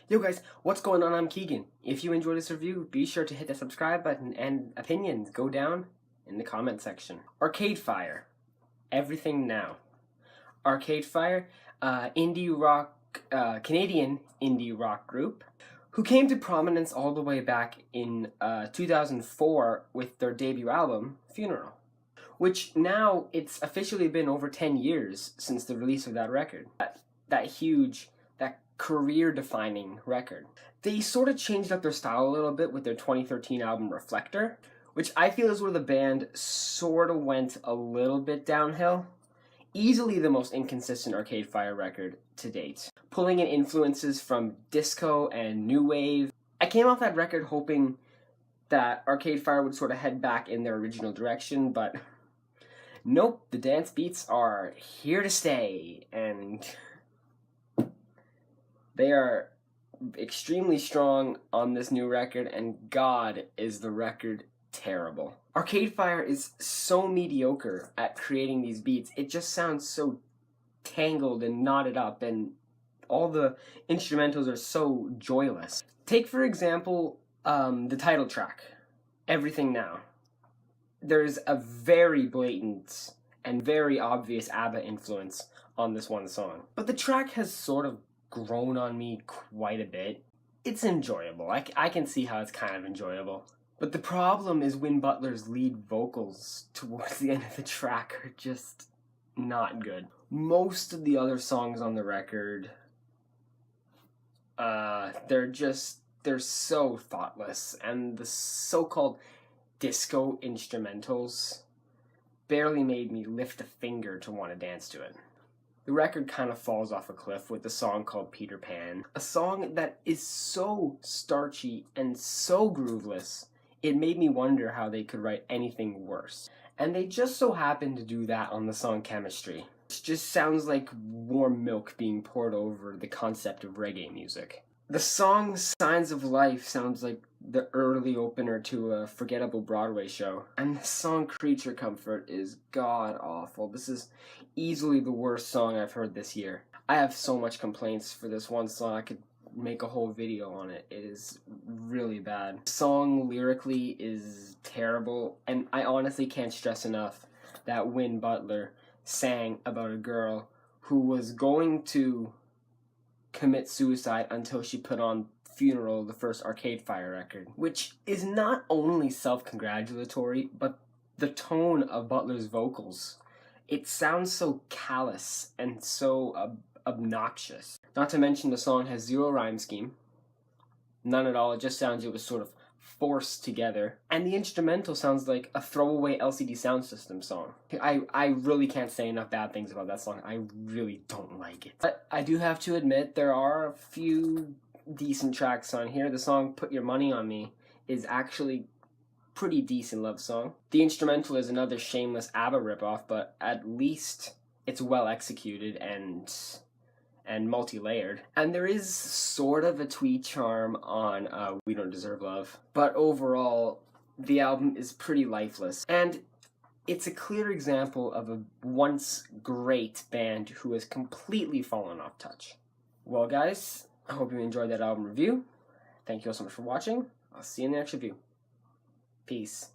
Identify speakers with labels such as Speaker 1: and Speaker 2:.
Speaker 1: Yo guys, what's going on? I'm Keegan. If you enjoyed this review, be sure to hit the subscribe button and opinions go down in the comment section. Arcade Fire, Everything Now. Arcade Fire, Canadian indie rock group who came to prominence all the way back in 2004 with their debut album, Funeral, which now it's officially been over 10 years since the release of that record. That huge, that career-defining record. They sort of changed up their style a little bit with their 2013 album Reflektor, which I feel is where the band sort of went a little bit downhill. Easily the most inconsistent Arcade Fire record to date, pulling in influences from disco and new wave. I came off that record hoping that Arcade Fire would sort of head back in their original direction, but nope, the dance beats are here to stay, and they are extremely strong on this new record, and God, is the record terrible. Arcade Fire is so mediocre at creating these beats. It just sounds so tangled and knotted up, and all the instrumentals are so joyless. Take, for example, the title track, Everything Now. There's a very blatant and very obvious ABBA influence on this one song. But the track has sort of grown on me quite a bit. It's enjoyable. I can see how it's kind of enjoyable. But the problem is Win Butler's lead vocals towards the end of the track are just not good. Most of the other songs on the record, they're so thoughtless, and the so-called disco instrumentals barely made me lift a finger to want to dance to it. The record kind of falls off a cliff with the song called Peter Pan, a song that is so starchy and so grooveless, it made me wonder how they could write anything worse. And they just so happened to do that on the song Chemistry. It just sounds like warm milk being poured over the concept of reggae music. The song Signs of Life sounds like the early opener to a forgettable Broadway show. And the song Creature Comfort is god-awful. This is easily the worst song I've heard this year. I have so much complaints for this one song, I could make a whole video on it. It is really bad. The song lyrically is terrible, and I honestly can't stress enough that Win Butler sang about a girl who was going to commit suicide until she put on Funeral, the first Arcade Fire record, which is not only self-congratulatory, but the tone of Butler's vocals. It sounds so callous and so obnoxious. Not to mention the song has zero rhyme scheme. None at all. It just sounds it was sort of forced together. And the instrumental sounds like a throwaway LCD sound system song. I really can't say enough bad things about that song. I really don't like it. But I do have to admit there are a few decent tracks on here. The song Put Your Money on Me is actually pretty decent love song. The instrumental is another shameless ABBA ripoff, but at least it's well executed and multi-layered. And there is sort of a twee charm on We Don't Deserve Love. But overall, the album is pretty lifeless. And it's a clear example of a once great band who has completely fallen off touch. Well guys, I hope you enjoyed that album review. Thank you all so much for watching. I'll see you in the next review. Peace.